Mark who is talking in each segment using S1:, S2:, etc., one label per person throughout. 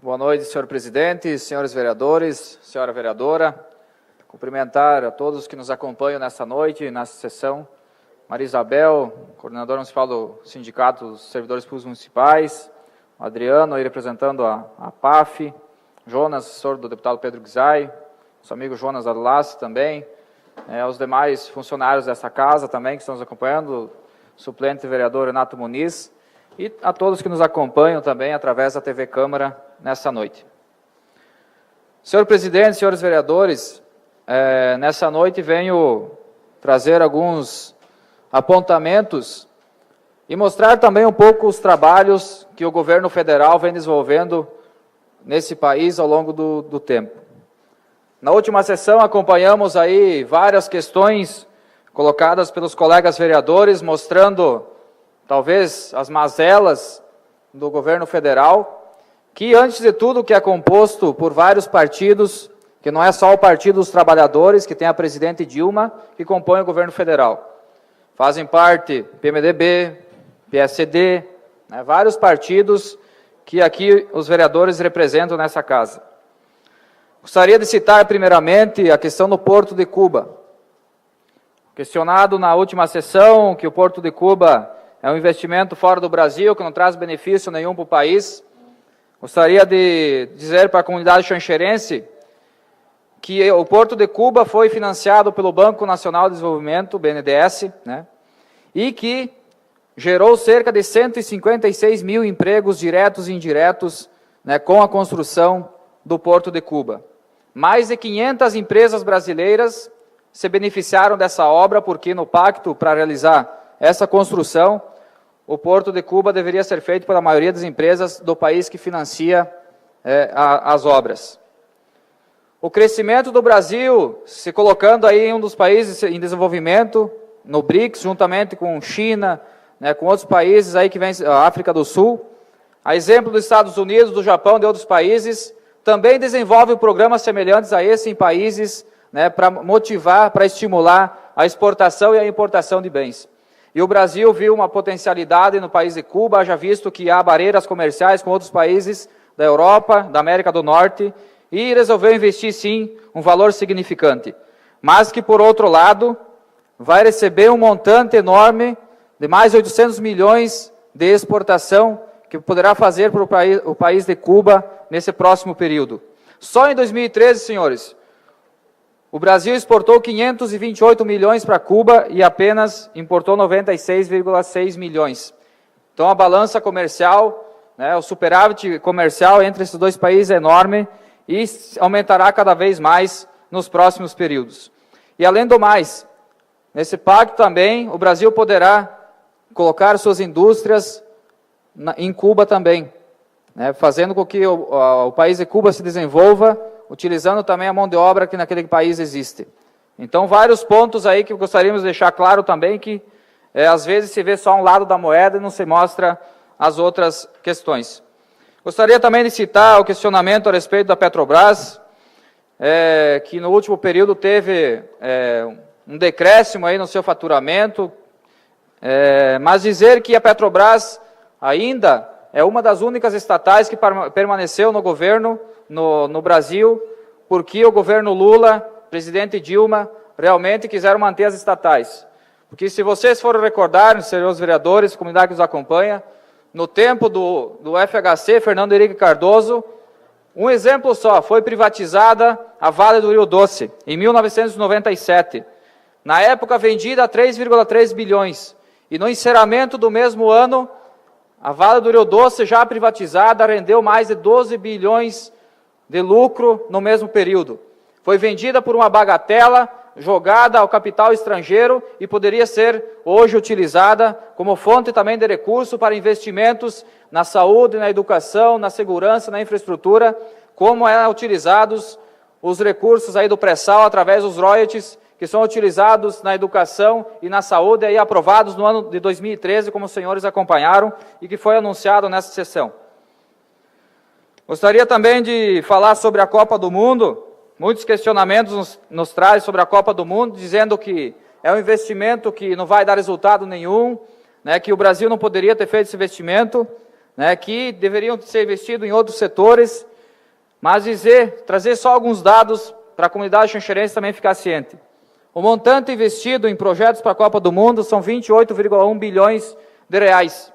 S1: Boa noite, senhor presidente, senhores vereadores, senhora vereadora. Cumprimentar a todos que nos acompanham nessa noite, nessa sessão. Maria Isabel, coordenadora municipal do Sindicato dos Servidores Públicos Municipais. Adriano, aí representando a PAF. Jonas, assessor do deputado Pedro Guizai. Nosso amigo Jonas Arlassi também. Os demais funcionários dessa casa também que estão nos acompanhando. Suplente vereador Renato Muniz. E a todos que nos acompanham também através da TV Câmara nessa noite. Senhor presidente, senhores vereadores, nessa noite venho trazer alguns apontamentos e mostrar também um pouco os trabalhos que o governo federal vem desenvolvendo nesse país ao longo do tempo. Na última sessão acompanhamos aí várias questões colocadas pelos colegas vereadores, mostrando talvez as mazelas do governo federal, que antes de tudo que é composto por vários partidos, que não é só o Partido dos Trabalhadores, que tem a presidente Dilma, que compõe o governo federal. Fazem parte PMDB, PSD, vários partidos que aqui os vereadores representam nessa casa. Gostaria de citar primeiramente a questão do Porto de Cuba. Questionado na última sessão que o Porto de Cuba é um investimento fora do Brasil, que não traz benefício nenhum para o país. Gostaria de dizer para a comunidade xanxerense que o Porto de Cuba foi financiado pelo Banco Nacional de Desenvolvimento, BNDES, e que gerou cerca de 156 mil empregos diretos e indiretos com a construção do Porto de Cuba. Mais de 500 empresas brasileiras se beneficiaram dessa obra, porque no pacto para realizar essa construção, o Porto de Cuba deveria ser feito pela maioria das empresas do país que financia as obras. O crescimento do Brasil, se colocando aí em um dos países em desenvolvimento, no BRICS, juntamente com China, com outros países aí que vem a África do Sul, a exemplo dos Estados Unidos, do Japão, de outros países, também desenvolve programas semelhantes a esse em países, para motivar, para estimular a exportação e a importação de bens. E o Brasil viu uma potencialidade no país de Cuba, já visto que há barreiras comerciais com outros países da Europa, da América do Norte, e resolveu investir sim um valor significante. Mas que, por outro lado, vai receber um montante enorme de mais de 800 milhões de exportação que poderá fazer para o país de Cuba nesse próximo período. Só em 2013, senhores, o Brasil exportou 528 milhões para Cuba e apenas importou 96,6 milhões. Então, a balança comercial, o superávit comercial entre esses dois países é enorme e aumentará cada vez mais nos próximos períodos. E, além do mais, nesse pacto também, o Brasil poderá colocar suas indústrias em Cuba também, fazendo com que o país de Cuba se desenvolva, utilizando também a mão de obra que naquele país existe. Então, vários pontos aí que gostaríamos de deixar claro também, que às vezes se vê só um lado da moeda e não se mostra as outras questões. Gostaria também de citar o questionamento a respeito da Petrobras, que no último período teve um decréscimo aí no seu faturamento, mas dizer que a Petrobras ainda é uma das únicas estatais que permaneceu no governo, no Brasil, porque o governo Lula, presidente Dilma, realmente quiseram manter as estatais. Porque se vocês forem recordar, senhores vereadores, comunidade que nos acompanha, no tempo do FHC, Fernando Henrique Cardoso, um exemplo só, foi privatizada a Vale do Rio Doce, em 1997. Na época vendida a 3,3 bilhões. E no encerramento do mesmo ano, a Vale do Rio Doce, já privatizada, rendeu mais de 12 bilhões de lucro no mesmo período. Foi vendida por uma bagatela, jogada ao capital estrangeiro e poderia ser hoje utilizada como fonte também de recurso para investimentos na saúde, na educação, na segurança, na infraestrutura, como utilizados os recursos aí do pré-sal através dos royalties que são utilizados na educação e na saúde, aí aprovados no ano de 2013, como os senhores acompanharam, e que foi anunciado nessa sessão. Gostaria também de falar sobre a Copa do Mundo. Muitos questionamentos nos traz sobre a Copa do Mundo, dizendo que é um investimento que não vai dar resultado nenhum, que o Brasil não poderia ter feito esse investimento, que deveriam ser investidos em outros setores, Mas trazer só alguns dados para a comunidade xanxerense também ficar ciente. O montante investido em projetos para a Copa do Mundo são 28,1 bilhões de reais.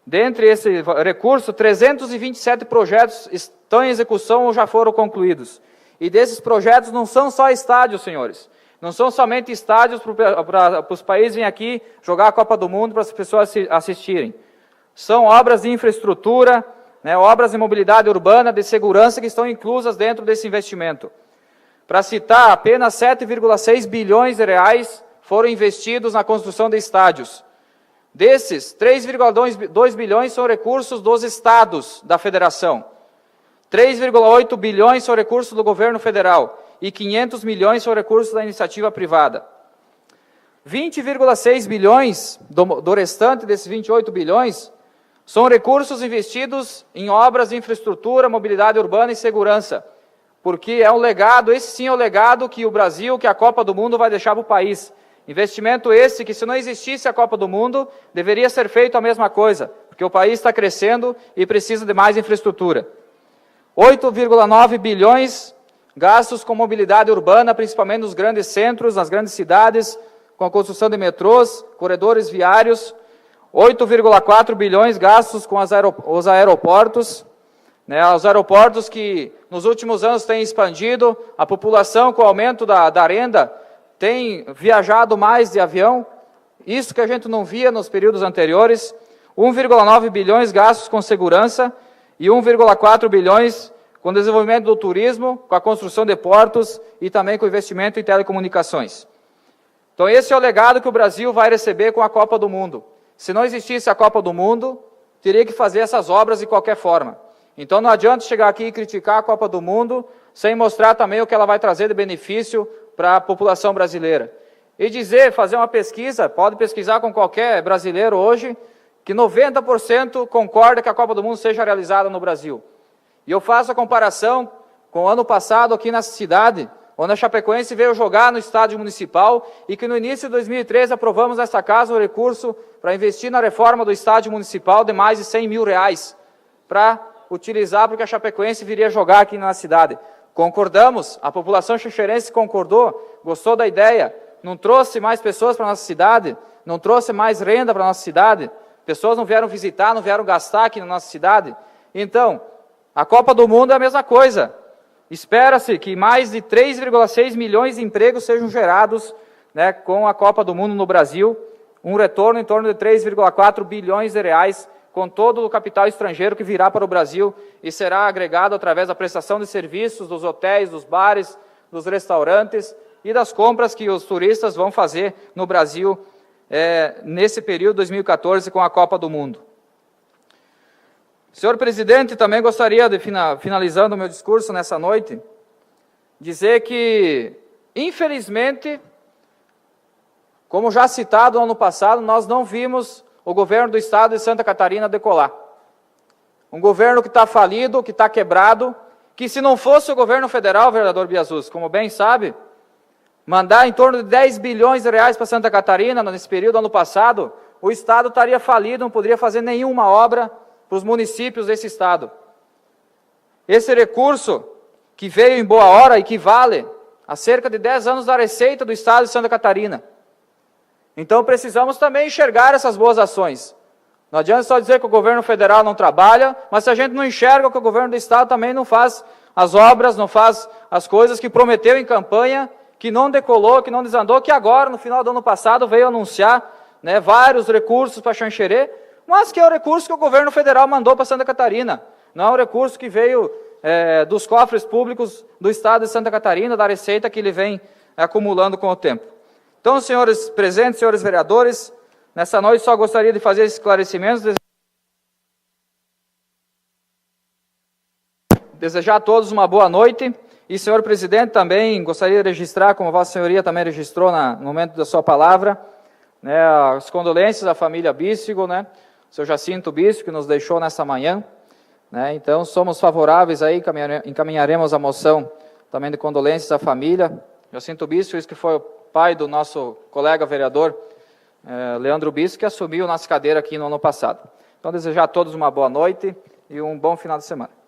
S1: Dentre esse recurso, 327 projetos estão em execução ou já foram concluídos. E desses projetos não são só estádios, senhores. Não são somente estádios para os países virem aqui jogar a Copa do Mundo para as pessoas assistirem. São obras de infraestrutura, obras de mobilidade urbana, de segurança que estão inclusas dentro desse investimento. Para citar, apenas 7,6 bilhões de reais foram investidos na construção de estádios. Desses, 3,2 bilhões são recursos dos estados da federação. 3,8 bilhões são recursos do governo federal e 500 milhões são recursos da iniciativa privada. 20,6 bilhões do restante desses 28 bilhões são recursos investidos em obras de infraestrutura, mobilidade urbana e segurança, porque é um legado, esse sim é o legado que o Brasil, que a Copa do Mundo vai deixar para o país. Investimento esse que, se não existisse a Copa do Mundo, deveria ser feito a mesma coisa, porque o país está crescendo e precisa de mais infraestrutura. 8,9 bilhões gastos com mobilidade urbana, principalmente nos grandes centros, nas grandes cidades, com a construção de metrôs, corredores viários. 8,4 bilhões gastos com os aeroportos, os aeroportos que nos últimos anos têm expandido, a população com o aumento da renda tem viajado mais de avião, isso que a gente não via nos períodos anteriores. 1,9 bilhões gastos com segurança e 1,4 bilhões com o desenvolvimento do turismo, com a construção de portos e também com o investimento em telecomunicações. Então esse é o legado que o Brasil vai receber com a Copa do Mundo. Se não existisse a Copa do Mundo, teria que fazer essas obras de qualquer forma. Então não adianta chegar aqui e criticar a Copa do Mundo, sem mostrar também o que ela vai trazer de benefício para a população brasileira. E fazer uma pesquisa, pode pesquisar com qualquer brasileiro hoje, que 90% concorda que a Copa do Mundo seja realizada no Brasil. E eu faço a comparação com o ano passado aqui nessa cidade, onde a Chapecoense veio jogar no estádio municipal e que no início de 2013 aprovamos nessa casa o recurso para investir na reforma do estádio municipal de mais de 100 mil reais para utilizar, porque a Chapecoense viria jogar aqui na cidade. Concordamos, a população xanxerense concordou, gostou da ideia, não trouxe mais pessoas para a nossa cidade, não trouxe mais renda para a nossa cidade, pessoas não vieram visitar, não vieram gastar aqui na nossa cidade. Então, a Copa do Mundo é a mesma coisa. Espera-se que mais de 3,6 milhões de empregos sejam gerados com a Copa do Mundo no Brasil, um retorno em torno de 3,4 bilhões de reais, com todo o capital estrangeiro que virá para o Brasil e será agregado através da prestação de serviços dos hotéis, dos bares, dos restaurantes e das compras que os turistas vão fazer no Brasil nesse período 2014 com a Copa do Mundo. Senhor presidente, também gostaria de, finalizando o meu discurso nessa noite, dizer que, infelizmente, como já citado no ano passado, nós não vimos o governo do estado de Santa Catarina decolar. Um governo que está falido, que está quebrado, que se não fosse o governo federal, vereador Biasus, como bem sabe, mandar em torno de 10 bilhões de reais para Santa Catarina, nesse período, ano passado, o estado estaria falido, não poderia fazer nenhuma obra para os municípios desse estado. Esse recurso, que veio em boa hora, equivale a cerca de 10 anos da receita do estado de Santa Catarina. Então precisamos também enxergar essas boas ações. Não adianta só dizer que o governo federal não trabalha, mas se a gente não enxerga que o governo do estado também não faz as obras, não faz as coisas que prometeu em campanha, que não decolou, que não desandou, que agora, no final do ano passado, veio anunciar vários recursos para Xanxerê, mas que é o recurso que o governo federal mandou para Santa Catarina. Não é um recurso que veio dos cofres públicos do estado de Santa Catarina, da receita que ele vem acumulando com o tempo. Então, senhores presentes, senhores vereadores, nessa noite só gostaria de fazer esses esclarecimentos, desejar a todos uma boa noite, e, senhor presidente, também gostaria de registrar, como Vossa Senhoria também registrou no momento da sua palavra, as condolências à família Bíssigo, seu Jacinto Bíssigo, que nos deixou nessa manhã. Então, somos favoráveis, aí, encaminharemos a moção também de condolências à família. Jacinto Bíssigo, isso que foi o pai do nosso colega vereador Leandro Bíssigo, que assumiu nossa cadeira aqui no ano passado. Então, desejar a todos uma boa noite e um bom final de semana.